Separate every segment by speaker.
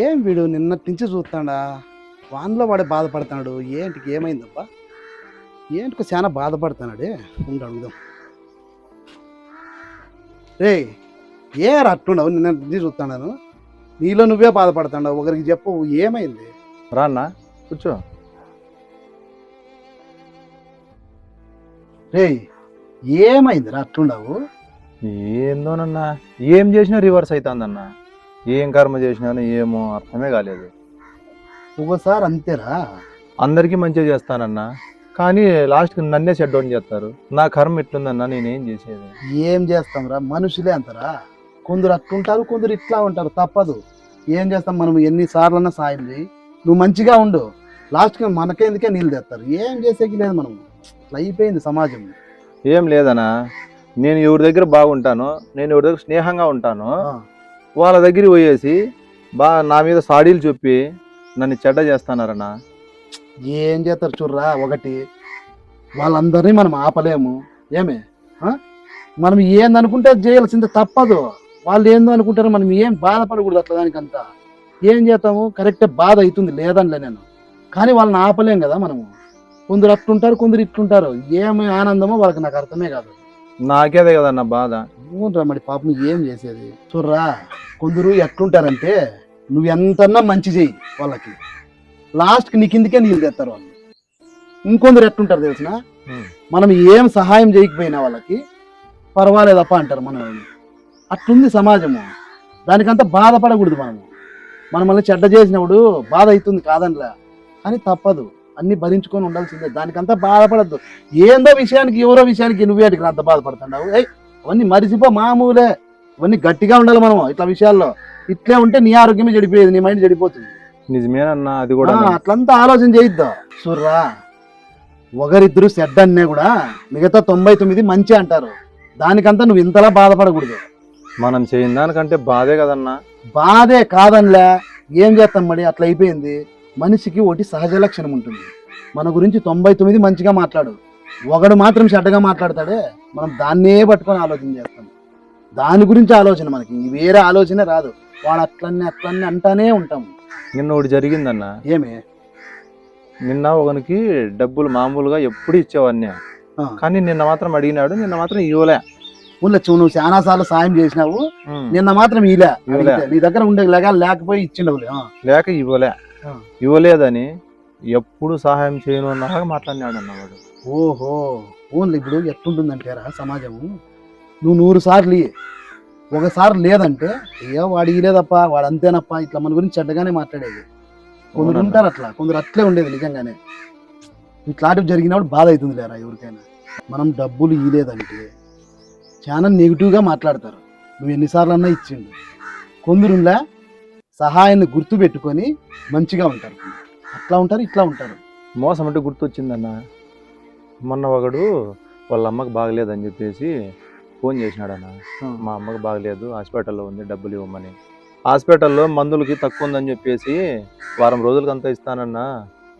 Speaker 1: ఏం వీడు నిన్నటి నుంచి చూస్తాడా వాన్లో వాడే బాధపడుతున్నాడు. ఏంటికి ఏమైందబ్బా? ఏంటికి చాలా బాధపడుతున్నాడే. ఉండు అడుగుదాం. రే, ఏ అట్లుండవు? నిన్నటి నుంచి చూస్తున్నాను. నీలో నువ్వే బాధపడుతున్నావు. ఒకరికి చెప్పు ఏమైంది?
Speaker 2: రా అన్న కూర్చో.
Speaker 1: రే, ఏమైంది రా అట్లుండవు?
Speaker 2: ఏందోనన్నా, ఏం చేసినా రివర్స్ అవుతుందన్న. ఏం కర్మ చేసినాను ఏమో అర్థమే కాలేదు.
Speaker 1: ఒకసారి అంతేరా.
Speaker 2: అందరికీ మంచిగా చేస్తానన్నా, కానీ లాస్ట్కి నన్నే షట్ డౌన్ చేస్తారు. నా కర్మ ఎట్లుందన్నా, నేనేం చేసేది?
Speaker 1: ఏం చేస్తాంరా, మనుషులే అంతరా. కొందరు అట్లుంటారు, కొందరు ఇట్లా ఉంటారు. తప్పదు. ఏం చేస్తాం మనం? ఎన్నిసార్లన్నా సాయం చేయి, నువ్వు మంచిగా ఉండు. లాస్ట్కి మనకెందుకే నీళ్ళు తెస్తారు. ఏం చేసేకి లేదు. మనం అట్లా అయిపోయింది సమాజం.
Speaker 2: ఏం లేదన్నా, నేను ఎవరి దగ్గర బాగుంటాను, నేను ఎవరి దగ్గర స్నేహంగా ఉంటాను,
Speaker 1: ఆ,
Speaker 2: వాళ్ళ దగ్గర పోయేసి నా మీద సాడీలు చెప్పి నన్ను చెడ్డ చేస్తానారన్నా.
Speaker 1: ఏం చేస్తారు చూర్రా. ఒకటి, వాళ్ళందరినీ మనం ఆపలేము. ఏమే ఆ? మనం ఏందనుకుంటే అది చేయాల్సిందే. తప్పదు. వాళ్ళు ఏందో అనుకుంటారో మనం ఏం బాధపడకూడదు అట్లా దానికంతా. ఏం చేస్తాము? కరెక్టే, బాధ అవుతుంది లేదనిలే నేను, కానీ వాళ్ళని ఆపలేం కదా మనము. కొందరు అట్లుంటారు, కొందరు ఇట్లుంటారు. ఏమి ఆనందమో వాళ్ళకి నాకు అర్థమే కాదు.
Speaker 2: నాకేదే కదన్న బాధ.
Speaker 1: రా మరి పాపం ఏం చేసేది. చూర్రా, కొందరు ఎట్లుంటారంటే నువ్వు ఎంతన్నా మంచి చేయి వాళ్ళకి, లాస్ట్కి నీ కిందికే నీళ్ళు తెస్తారు వాళ్ళు. ఇంకొందరు ఎట్లుంటారు తెలిసిన, మనం ఏం సహాయం చేయకపోయినా వాళ్ళకి పర్వాలేదప్ప అంటారు మన వాళ్ళు. అట్లుంది సమాజము. దానికంతా బాధపడకూడదు మనము. మనల్ని చెడ్డ చేసినప్పుడు బాధ అవుతుంది కాదనిలా, కానీ తప్పదు. అన్ని భరించుకొని ఉండాల్సిందే. దానికంతా బాధపడద్దు. ఏందో విషయానికి, ఎవరో విషయానికి నువ్వే అడిగిన అంత బాధపడుతున్నావు. అవన్నీ మరిచిపో, మామూలే. ఇవన్నీ గట్టిగా ఉండాలి మనం ఇట్లా విషయాల్లో. ఇట్లే ఉంటే నీ ఆరోగ్యమే చెడిపోయేది, నీ మైండ్ చెడిపోతుంది.
Speaker 2: నిజమేనన్నా, అది కూడా
Speaker 1: అట్లంతా ఆలోచన చేయొద్దు. చూర్రా, ఒకరిద్దరు చెడ్డ అన్నే కూడా మిగతా 99 మంచి అంటారు. దానికంతా నువ్వు ఇంతలా బాధపడకూడదు.
Speaker 2: మనం చేయని దానికంటే బాధే కదన్నా.
Speaker 1: బాధే కాదనిలే, ఏం చేస్తాం మరి? అట్లా అయిపోయింది. మనిషికి ఒకటి సహజ లక్షణం ఉంటుంది. మన గురించి 99 మంచిగా మాట్లాడు, ఒకడు మాత్రం చెడ్డగా మాట్లాడతాడే. మనం దాన్నే పట్టుకొని ఆలోచన చేస్తాం. దాని గురించి ఆలోచన, మనకి వేరే ఆలోచనే రాదు. వాడు అట్లన్నీ అట్లన్నీ అంటానే ఉంటాం.
Speaker 2: నిన్న ఒకటి జరిగిందన్న.
Speaker 1: ఏమి?
Speaker 2: నిన్న ఒకనికి డబ్బులు మామూలుగా ఎప్పుడు ఇచ్చేవాడిని, కానీ నిన్న మాత్రం అడిగినాడు, నిన్న మాత్రం ఇవ్వలే.
Speaker 1: ఉండొచ్చు, నువ్వు చాలా సార్లు సాయం చేసినావు, నిన్న మాత్రం ఇలా నీ దగ్గర ఉండే లేకపోయి ఇచ్చిండవులే.
Speaker 2: లేక ఇవ్వలేదని ఎప్పుడు సహాయం చేయను అన్నగా మాట్లాడినాడు అన్నవాడు.
Speaker 1: ఓహో, ఓన్లీ ఇప్పుడు ఎట్లుంటుందంటేరా సమాజము, నువ్వు 100 సార్లు ఒకసారి లేదంటే అయ్యో వాడు ఇలేదప్ప, వాడు అంతేనప్ప, ఇట్లా మన గురించి చెడ్డగానే మాట్లాడేది. కొందరు ఉంటారు అట్లా, కొందరు అట్లే ఉండేది. నిజంగానే ఇట్లాంటివి జరిగినప్పుడు బాధ అవుతుంది లేరా ఎవరికైనా. మనం డబ్బులు ఇలేదంటే చాలా నెగిటివ్గా మాట్లాడతారు. నువ్వు ఎన్నిసార్లు అన్నా ఇచ్చిండు. కొందరులా సహాయాన్ని గుర్తు పెట్టుకొని మంచిగా ఉంటారు. అట్లా ఉంటారు, ఇట్లా ఉంటారు.
Speaker 2: మోసం అంటే గుర్తొచ్చిందన్న. మొన్న ఒకడు వాళ్ళ అమ్మకి బాగలేదని చెప్పేసి ఫోన్ చేసినాడన్న. మా అమ్మకి బాగలేదు, హాస్పిటల్లో ఉంది, డబ్బులు ఇవ్వమని. హాస్పిటల్లో మందులకి తక్కువ ఉందని చెప్పేసి వారం రోజులకి అంతా ఇస్తానన్నా,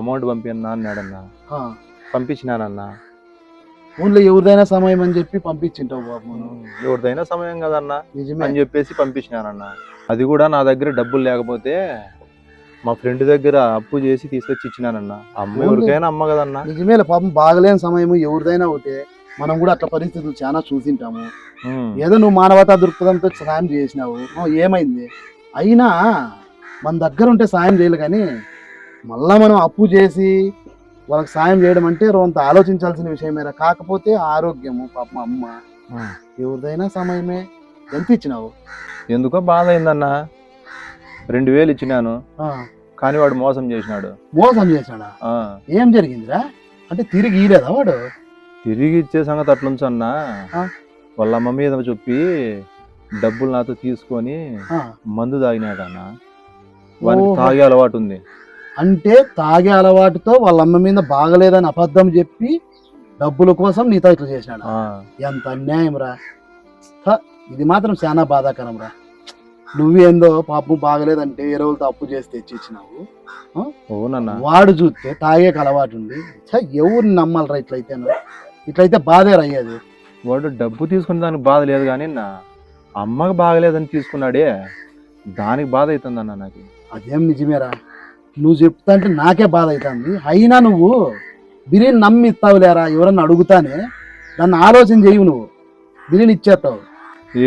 Speaker 2: అమౌంట్ పంపిన్నా అన్నాడన్నా. పంపించినానన్నా.
Speaker 1: ఊళ్ళో ఎవరిదైనా సమయం అని చెప్పి పంపించింటావు బాబు.
Speaker 2: ఎవరిదైనా సమయం కదన్నా
Speaker 1: నిజమే
Speaker 2: అని చెప్పేసి పంపించినానన్నా. అది కూడా నా దగ్గర డబ్బులు లేకపోతే మా ఫ్రెండ్ దగ్గర అప్పు చేసి తీసుకొచ్చి ఇచ్చినానన్నా. అమ్మ ఎవరికైనా అమ్మ కదన్నా.
Speaker 1: నిజమేలే పాపం, బాగలేని సమయం ఎవరిదైనా ఒకటే. మనం కూడా అట్లా పరిస్థితులు చాలా చూసింటాము. ఏదో నువ్వు మానవతా దృక్పథంతో సాయం చేసినావు, ఏమైంది? అయినా మన దగ్గర ఉంటే సాయం చేయాలి, కానీ మళ్ళా మనం అప్పు చేసి వాళ్ళకి సాయం చేయడం అంటే కొంత ఆలోచించాల్సిన విషయమేరా. కాకపోతే ఆరోగ్యము పాపం అమ్మ, ఎవరిదైనా సమయమే. ఎంత ఇచ్చినావు?
Speaker 2: ఎందుకో బాధ అయిందన్నా. 2000 ఇచ్చినాను, కానీ వాడు మోసం చేసినాడు.
Speaker 1: మోసం చేసినాడా? ఏం జరిగిందిరా? అంటే తిరిగి ఇలేదా వాడు?
Speaker 2: తిరిగి ఇచ్చే సంగతి అట్లుంచన్నా. వాళ్ళ అమ్మ మీద చెప్పి డబ్బులు నాతో తీసుకొని మందు తాగినాడన్నా. వానికి తాగే అలవాటు ఉంది.
Speaker 1: అంటే తాగే అలవాటుతో వాళ్ళ అమ్మ మీద బాగలేదని అబద్ధం చెప్పి డబ్బుల కోసం నీతో ఇట్లా చేసినాడు. ఎంత అన్యాయం రా. ఇది మాత్రం చాలా బాధాకరం రా. నువ్వేందో పాపం బాగలేదంటే ఎరువులతో అప్పు చేసి తెచ్చిచ్చినావు. వాడు చూస్తే తాగే అలవాటు ఉంది. ఎవరిని నమ్మాలరా ఇట్లయితే బాధే రయ్యేది.
Speaker 2: వాడు డబ్బు తీసుకునే దానికి బాధ లేదు, కానీ నా అమ్మకి బాగలేదని తీసుకున్నాడే, దానికి బాధ అవుతుందన్న నాకు.
Speaker 1: అదేం నిజమేరా, నువ్వు చెప్తా అంటే నాకే బాధ అవుతుంది. అయినా నువ్వు బిర్యానీ నమ్మి ఇస్తావులేరా, ఎవరన్నా అడుగుతానే దాన్ని ఆలోచన చేయవు, నువ్వు బిర్యానీ ఇచ్చేస్తావు.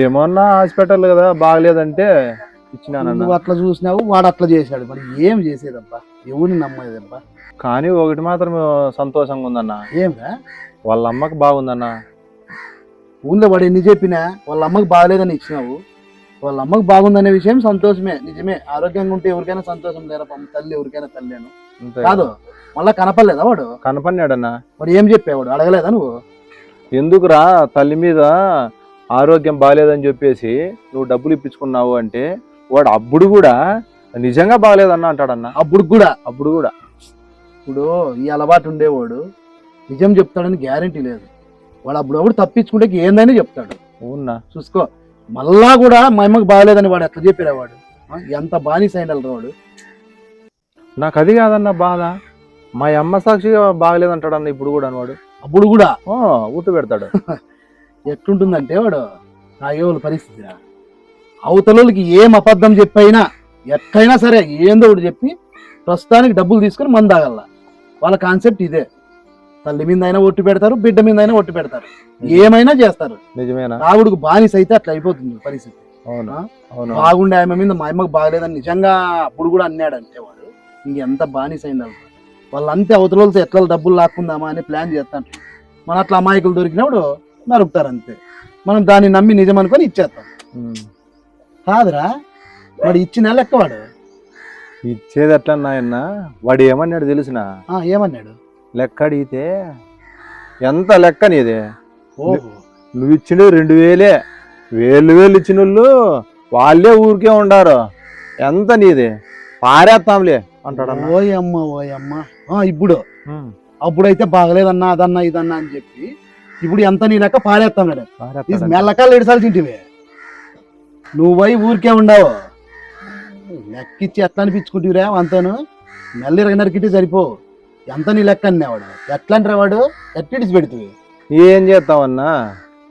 Speaker 2: ఏమన్నా హాస్పిటల్ కదా బాగలేదంటే ఇచ్చినానన్న.
Speaker 1: నువ్వు అట్లా చూసినావు, వాడు అట్లా చేశాడు, మరి ఏం చేసేదబ్బా, ఎవరిని నమ్మేదబ్బా.
Speaker 2: కానీ ఒకటి మాత్రం సంతోషంగా ఉందన్న,
Speaker 1: ఏమిరా?
Speaker 2: వాళ్ళ అమ్మకి బాగుందన్న.
Speaker 1: ఊళ్ళో వాడు ఎన్ని చెప్పినా వాళ్ళ అమ్మకి బాగలేదని ఇచ్చినావు, వాళ్ళ అమ్మకి బాగుందనే విషయం సంతోషమే, నిజమే. ఆరోగ్యంగా ఉంటే ఎవరికైనా సంతోషం లేరా, తల్లి ఎవరికైనా తల్లేను కాదు. మళ్ళా కనపడలేదా వాడు?
Speaker 2: కనపడినాడన్నా.
Speaker 1: మరి ఏం చెప్పేవాడు, అడగలేదా నువ్వు?
Speaker 2: ఎందుకురా తల్లి మీద ఆరోగ్యం బాగాలేదని చెప్పేసి నువ్వు డబ్బులు ఇప్పించుకున్నావు అంటే వాడు అప్పుడు కూడా నిజంగా బాగలేదన్న అంటాడన్న.
Speaker 1: అప్పుడు కూడా ఇప్పుడు ఈ అలవాటు ఉండేవాడు నిజం చెప్తాడని గ్యారంటీ లేదు. వాడు అప్పుడు తప్పించుకుంటే ఏందని చెప్తాడు.
Speaker 2: అవునా?
Speaker 1: చూసుకో. మళ్ళా కూడా మా అమ్మకి బాగలేదని వాడు ఎట్లా చెప్పారా? వాడు ఎంత బానిస అయిన వాడు.
Speaker 2: నాకు అది కాదన్న బాధ, మా అమ్మ సాక్షిగా బాగలేదంటాడన్న ఇప్పుడు కూడా వాడు.
Speaker 1: అప్పుడు కూడా
Speaker 2: ఊత పెడతాడు.
Speaker 1: ఎట్లుంటుందంటే వాడు తాగేవాళ్ళ పరిస్థితి, అవతలకి ఏం అబద్ధం చెప్పైనా ఎట్లయినా సరే ఏందో ఒకటి చెప్పి ప్రస్తుతానికి డబ్బులు తీసుకొని మందు తాగల. వాళ్ళ కాన్సెప్ట్ ఇదే. తల్లి మీద అయినా ఒట్టు పెడతారు, బిడ్డ మీద అయినా ఒట్టు పెడతారు, ఏమైనా చేస్తారు.
Speaker 2: నిజమేనా?
Speaker 1: తాగుడుకు బానిస అయితే అట్లా అయిపోతుంది పరిస్థితి. బాగుండే ఆమె మీద మా అమ్మకు బాగలేదని నిజంగా అప్పుడు కూడా అన్నాడంటే వాడు ఇంకెంత బానిస అయింది. వాళ్ళంతే అవతలతో ఎట్లా డబ్బులు లాక్కుందామా అని ప్లాన్ చేస్తాను. మన అట్లా అమాయకులు దొరికినప్పుడు నరుకుతారు అంతే. మనం దాన్ని నమ్మి నిజం అనుకొని ఇచ్చేస్తాం. కాదురా, వాడు ఇచ్చిన లెక్క. వాడు
Speaker 2: ఇచ్చేది ఎట్లా నాయన్న? వాడు ఏమన్నాడు తెలిసిన?
Speaker 1: ఏమన్నాడు?
Speaker 2: లెక్క అడిగితే ఎంత లెక్క నీదే?
Speaker 1: ఓహో,
Speaker 2: నువ్వు ఇచ్చినవి 2000, వేలు ఇచ్చిన వాళ్ళే ఊరికే ఉండారు, ఎంత నీదే పారేస్తాంలే అంటాడు.
Speaker 1: ఓయమ్మ. ఇప్పుడు అప్పుడైతే బాగలేదన్నా అదన్నా ఇదన్నా అని చెప్పి ఇప్పుడు ఎంత నీ లెక్క పారేస్తాం. మెల్లకాలు ఎడసాల్సింటివే నువ్వు పోయి ఊరికే ఉండవు. లెక్కిచ్చి ఎట్లా అనిపించుకుంటురా అంతను? మెల్ల 20 సరిపో. ఎంత నీ లెక్క అన్నావాడు? ఎట్లా అంటారా వాడు? ఎట్టిడిచి పెడుతుంది.
Speaker 2: ఏం చేస్తావన్నా?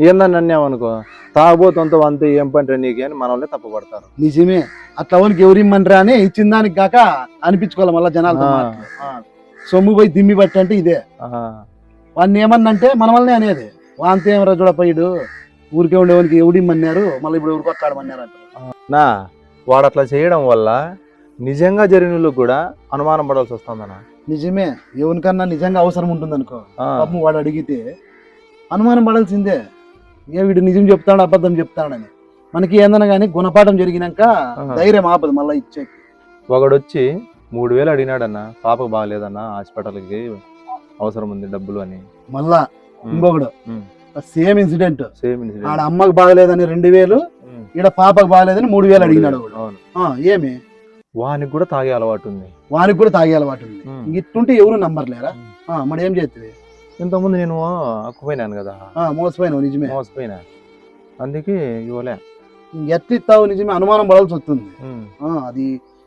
Speaker 2: ఏందని అన్నావనుకో, తాగబోతుంతో అంత ఏం పంటరా నీకే అని మన వాళ్ళే తప్పపడతారు.
Speaker 1: నిజమే. అట్లా వానికి ఎవరిమ్మనరా అని ఇచ్చిన దానికి కాక అనిపించుకోవాలి మళ్ళీ జనాలతో. సొమ్ము పోయి దిమ్మి బట్టి అంటే ఇదే. వాడిని ఏమన్నంటే మన వల్లనే అనేది. వాంతో ఏమరా చూడపోయాడు, ఊరికే ఉండేవానికి ఎవడిమ్మన్నారు, మళ్ళీ ఇప్పుడు ఎవరు కొట్లాడమన్నారు అంటారు.
Speaker 2: నా వాడు అట్లా చేయడం వల్ల నిజంగా జరిగిన కూడా అనుమానం పడాల్సి వస్తుందన్నా.
Speaker 1: నిజమే. ఎవరికన్నా నిజంగా అవసరం ఉంటుంది అనుకో, పాపం వాడు అడిగితే అనుమానం పడాల్సిందే. వీడు నిజం చెప్తాడు అబద్ధం చెప్తాడని. మనకి ఏందన్నా కానీ గుణపాఠం జరిగినాక ధైర్యం ఆపదు మళ్ళీ ఇచ్చే.
Speaker 2: ఒకడొచ్చి 3000 అడిగినాడన్న, పాపకు బాగలేదన్న, హాస్పిటల్కి అవసరం ఉంది డబ్బులు అని. మళ్ళా
Speaker 1: ఇంకొకడు సేమ్ ఇన్సిడెంట్. ఆడ అమ్మకు బాగలేదని 2000, ఈడ పాపకు బాగలేదని 3000 అడిగినాడు. ఏమి
Speaker 2: వానికి కూడా తాగే అలవాటు ఉంది.
Speaker 1: ఇట్టుంటే ఎవరు నమ్మర్లేరా? మరి ఏం చేస్తుంది?
Speaker 2: ఇంతకుముందు నేను అక్కుపోయినాను కదా,
Speaker 1: మోసపోయినావు. నిజమే,
Speaker 2: మోసపోయినా. అందుకే ఇవ్వలే.
Speaker 1: ఎట్లిస్తావు? నిజమే, అనుమానం పడాల్సి వస్తుంది. అది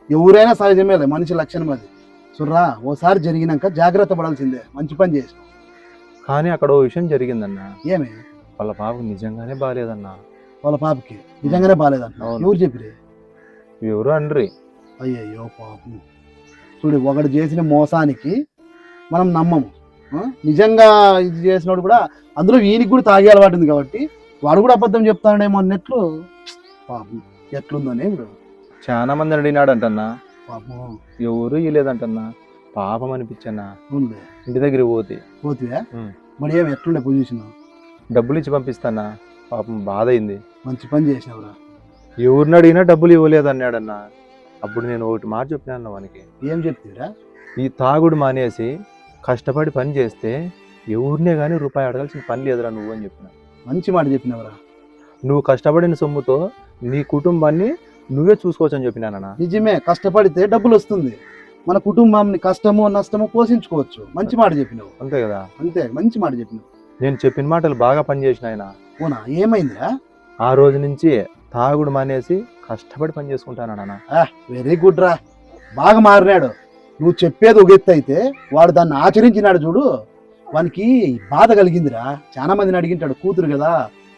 Speaker 1: ఎవరైనా సహజమే, మనిషి లక్షణం అది. సుర్రా, ఓసారి జరిగినాక జాగ్రత్త పడాల్సిందే. మంచి పని చేసి.
Speaker 2: కానీ అక్కడ ఓ విషయం జరిగిందన్న.
Speaker 1: ఏమి?
Speaker 2: వాళ్ళ పాపకు నిజంగానే బాగాలేదన్న.
Speaker 1: వాళ్ళ పాపకి నిజంగానే బాగాలేదన్న? ఎవరు చెప్పిరే?
Speaker 2: ఎవరు అండ్రి.
Speaker 1: అయ్యయ్యో పాపం. చూడు, ఒకడు చేసిన మోసానికి మనం నమ్మము. నిజంగా ఇది చేసినోడు కూడా, అందులో వీనికి కూడా తాగే అలవాటు ఉంది కాబట్టి వాడు కూడా అబద్ధం చెప్తాడేమో అన్నట్లు. పాపం ఎట్లుందని ఇప్పుడు
Speaker 2: చాలా మంది అడిగినాడంటన్నా.
Speaker 1: పాపం
Speaker 2: ఎవరు ఇవ్వలేదంటన్నా. పాపం అనిపించన్నా. ఇంటి దగ్గర పోతివా?
Speaker 1: మరి ఏమి ఎట్లుండే పొజిషన్?
Speaker 2: డబ్బులు ఇచ్చి పంపిస్తానా. పాపం బాధ అయింది.
Speaker 1: మంచి పని చేసినవురా.
Speaker 2: ఎవరిని అడిగినా డబ్బులు ఇవ్వలేదు అన్నాడన్నా. అప్పుడు నేను ఒకటి మాట చెప్పినాను వానికి.
Speaker 1: ఏం చెప్తారా?
Speaker 2: ఈ తాగుడు మానేసి కష్టపడి పని చేస్తే ఎవరినే కానీ రూపాయి అడగాల్సిన పని లేదురా నువ్వు అని చెప్పిన.
Speaker 1: మంచి మాట చెప్పినవరా.
Speaker 2: నువ్వు కష్టపడిన సొమ్ముతో నీ కుటుంబాన్ని నువ్వే చూసుకోవచ్చు అని చెప్పినానన్నా.
Speaker 1: నిజమే, కష్టపడితే డబ్బులు వస్తుంది. మన కుటుంబాన్ని కష్టమో నష్టమో పోషించుకోవచ్చు. మంచి మాట చెప్పినావు.
Speaker 2: అంతే కదా?
Speaker 1: అంతే, మంచి మాట చెప్పినావు.
Speaker 2: నేను చెప్పిన మాటలు బాగా పనిచేసిన ఆయన.
Speaker 1: ఓనా? ఏమైందిరా?
Speaker 2: ఆ రోజు నుంచి తాగుడు మానేసి కష్టపడి పని చేసుకుంటానన్నా.
Speaker 1: వెరీ గుడ్ రా, బాగా మారినాడు. నువ్వు చెప్పేది ఒక ఎత్తు అయితే వాడు దాన్ని ఆచరించినాడు చూడు, వానికి బాధ కలిగిందిరా. చాలా మందిని అడిగింటాడు, కూతురు కదా,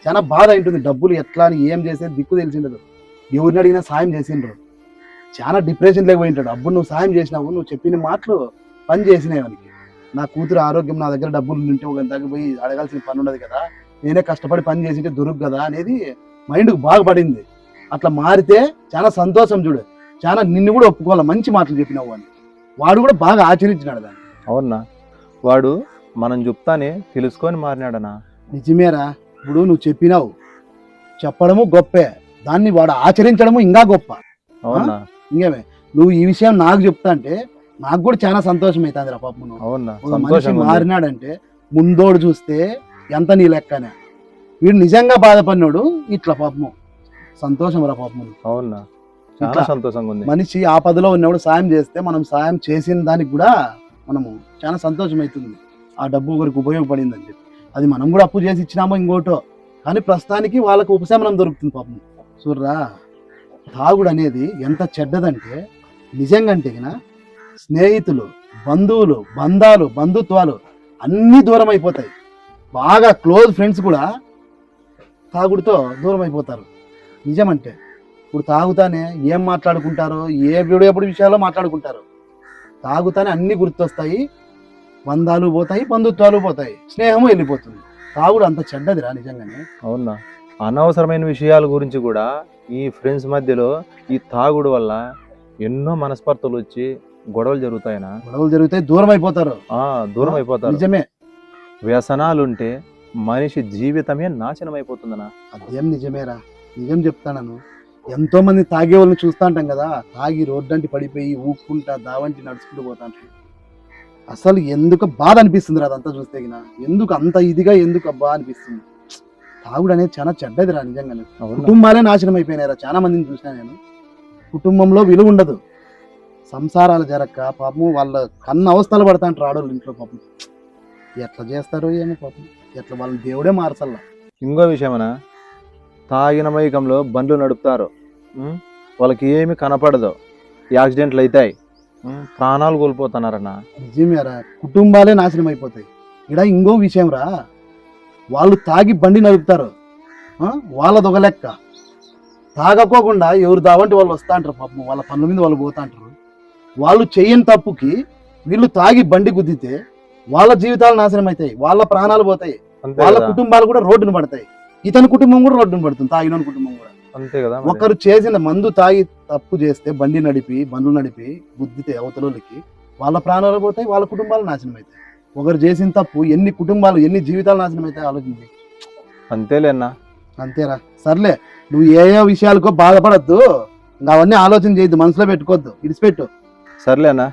Speaker 1: చాలా బాధ ఉంటుంది. డబ్బులు ఎట్లా అని ఏం చేసేది దిక్కు తెలిసిండదు. ఎవరిని అడిగినా సాయం చేసిండ్రు. చాలా డిప్రెషన్ లేకపోయింటాడు. అప్పుడు నువ్వు సాయం చేసినావు, నువ్వు చెప్పిన మాటలు పని చేసినాయి వానికి. నా కూతురు ఆరోగ్యం నా దగ్గర డబ్బులు ఉంటే ఒక దగ్గర పోయి అడగాల్సిన పని ఉండదు కదా, నేనే కష్టపడి పని చేసింటే దొరుకు కదా అనేది మైండ్కి బాగా పడింది. అట్లా మారితే చాలా సంతోషం చూడు. చాలా నిన్ను కూడా ఒప్పుకోవాలి, మంచి మాటలు చెప్పినావు అని. వాడు కూడా బాగా ఆచరించినాడు దాన్ని.
Speaker 2: అవునా, వాడు మనం చెప్తానే తెలుసుకొని మారినాడనా.
Speaker 1: నిజమేరా, ఇప్పుడు నువ్వు చెప్పినావు, చెప్పడము గొప్పే, దాన్ని వాడు ఆచరించడము ఇంకా గొప్ప.
Speaker 2: అవునా,
Speaker 1: ఇంకేమే నువ్వు ఈ విషయం నాకు చెప్తా అంటే నాకు కూడా చాలా సంతోషం అవుతుంది రా పాపం. నువ్వు
Speaker 2: అవునా,
Speaker 1: ఒక మనిషి
Speaker 2: సంతోషంగా ఉంది.
Speaker 1: మారినాడంటే ముందోడు చూస్తే ఎంత నీ లెక్కనే. వీడు నిజంగా బాధపడినాడు ఇట్లా పాపము. సంతోషం రా పాపము.
Speaker 2: అవునా, చాలా
Speaker 1: ఇట్లా
Speaker 2: సంతోషంగా ఉంది.
Speaker 1: మనిషి ఆపదలో ఉన్నప్పుడు సాయం చేస్తే మనం సాయం చేసిన దానికి కూడా మనము చాలా సంతోషం అవుతుంది. ఆ డబ్బు ఒకరికి ఉపయోగపడింది అని చెప్పి. అది మనం కూడా అప్పు చేసి ఇచ్చినామో ఇంకోటో, కానీ ప్రస్తుతానికి వాళ్ళకు ఉపశమనం దొరుకుతుంది పాపం. చూర్రా, తాగుడు అనేది ఎంత చెడ్డదంటే నిజంగా అంటే స్నేహితులు, బంధువులు, బంధాలు, బంధుత్వాలు అన్నీ దూరం అయిపోతాయి. బాగా క్లోజ్ ఫ్రెండ్స్ కూడా తాగుడుతో దూరం అయిపోతారు. నిజమంటే ఇప్పుడు తాగుతానే ఏం మాట్లాడుకుంటారో, ఎప్పుడు విషయాల్లో మాట్లాడుకుంటారు. తాగుతానే అన్నీ గుర్తొస్తాయి, బంధాలు పోతాయి, బంధుత్వాలు పోతాయి, స్నేహము వెళ్ళిపోతుంది. తాగుడు అంత చెడ్డదిరా నిజంగానే.
Speaker 2: అవునా, అనవసరమైన విషయాల గురించి కూడా ఈ ఫ్రెండ్స్ మధ్యలో ఈ తాగుడు వల్ల ఎన్నో మనస్పర్ధలు వచ్చి గొడవలు జరుగుతాయనా.
Speaker 1: గొడవలు జరుగుతాయి, దూరం అయిపోతారు.
Speaker 2: దూరం అయిపోతారు.
Speaker 1: నిజమే,
Speaker 2: వ్యసనాలుంటే మనిషి జీవితమే నాశనం అయిపోతుందనా.
Speaker 1: అదేం నిజమేరా, నిజం చెప్తాను. ఎంతో మంది తాగే వాళ్ళని చూస్తూ ఉంటాం కదా, తాగి రోడ్డంటి పడిపోయి ఊపుకుంటా దావంటి నడుచుకుంటూ పోతా ఉంటారు. అసలు ఎందుకు బాధ అనిపిస్తుంది రా అదంతా చూస్తే గిన. ఎందుకు అంత ఇదిగా ఎందుకు అబ్బా అనిపిస్తుంది. తాగుడు అనేది చాలా చెడ్డది రా నిజంగానే. కుటుంబాలే నాశనం అయిపోయినాయిరా, చాలా మందిని చూసినా నేను. కుటుంబంలో విలువ ఉండదు, సంసారాలు జరక్క పాపం వాళ్ళ కన్న అవస్థలు పడతా అంటారు ఆడవాళ్ళు ఇంట్లో. పాపం ఎట్లా చేస్తారో ఏమో పాపం, ఎట్లా వాళ్ళని దేవుడే మార్చల్లా.
Speaker 2: ఇంకో విషయమనా, తాగిన మైకంలో బండ్లు నడుపుతారు, వాళ్ళకి ఏమి కనపడదు, యాక్సిడెంట్లు అవుతాయి, ప్రాణాలు కోల్పోతున్నారన్నా.
Speaker 1: నిజమేరా, కుటుంబాలే నాశనం అయిపోతాయి. ఇక్కడ ఇంకో విషయం రా, వాళ్ళు తాగి బండి నడుపుతారు, వాళ్ళది ఒక లెక్క. తాగకోకుండా ఎవరు దావంటి వాళ్ళు వస్తా అంటారు పాపం, వాళ్ళ పనుల మీద వాళ్ళు పోతా అంటారు. వాళ్ళు చెయ్యని తప్పుకి వీళ్ళు తాగి బండి గుద్దితే వాళ్ళ జీవితాలు నాశనం అవుతాయి, వాళ్ళ ప్రాణాలు పోతాయి, వాళ్ళ కుటుంబాలు కూడా రోడ్డును పడతాయి. ఇతని కుటుంబం కూడా రోడ్డును పడుతుంది, తాగిన కుటుంబం కూడా.
Speaker 2: అంతే కదా.
Speaker 1: ఒకరు చేసిన మందు తాగి తప్పు చేస్తే బండ్లు నడిపి గుద్దితే అవతలకి వాళ్ళ ప్రాణాలు పోతాయి, వాళ్ళ కుటుంబాలు నాశనం అవుతాయి. ఒకరు చేసిన తప్పు ఎన్ని కుటుంబాలు, ఎన్ని జీవితాలు నాశనం అవుతాయి ఆలోచించి.
Speaker 2: అంతేలేనా.
Speaker 1: అంతేరా, సర్లే, నువ్వు ఏ విషయాలకో బాధపడద్దు, ఇంకా అవన్నీ ఆలోచన చేయొద్దు, మనసులో పెట్టుకోవద్దు, ఇడిచిపెట్టు.
Speaker 2: సర్లేనా.